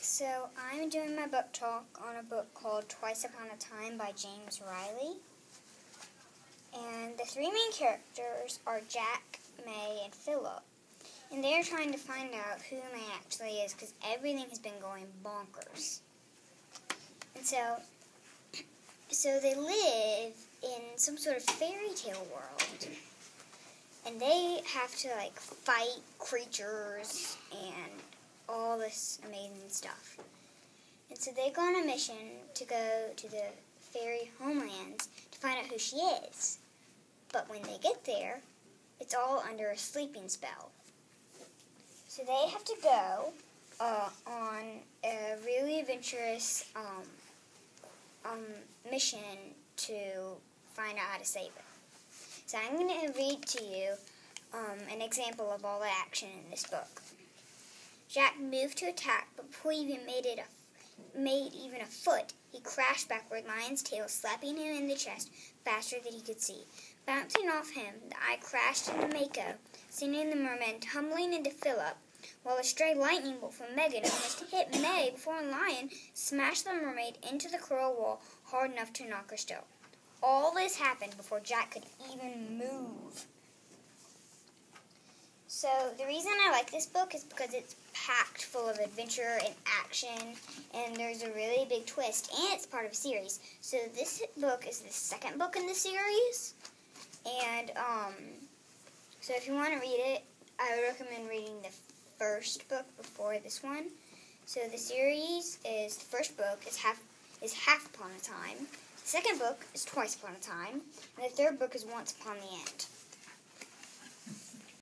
So I'm doing my book talk on a book called Twice Upon a Time by James Riley. And the three main characters are Jack, May, and Philip. And they're trying to find out who May actually is because everything has been going bonkers. And so they live in some sort of fairy tale world. And they have to fight creatures and all this amazing stuff. And so they go on a mission to go to the fairy homelands to find out who she is. But when they get there, it's all under a sleeping spell. So they have to go on a really adventurous mission to find out how to save it. So I'm going to read to you an example of all the action in this book. Jack moved to attack, but before he even made even a foot, he crashed backward, Lion's tail slapping him in the chest faster than he could see. Bouncing off him, the eye crashed into Mako, sending the merman tumbling into Philip, while a stray lightning bolt from Megan almost hit May before Lion smashed the mermaid into the coral wall hard enough to knock her still. All this happened before Jack could even move. So the reason I like this book is because it's packed full of adventure and action, and there's a really big twist, and it's part of a series. So this book is the second book in the series, and so if you want to read it, I would recommend reading the first book before this one. So the series is, the first book is Half Upon a Time, the second book is Twice Upon a Time, and the third book is Once Upon the End.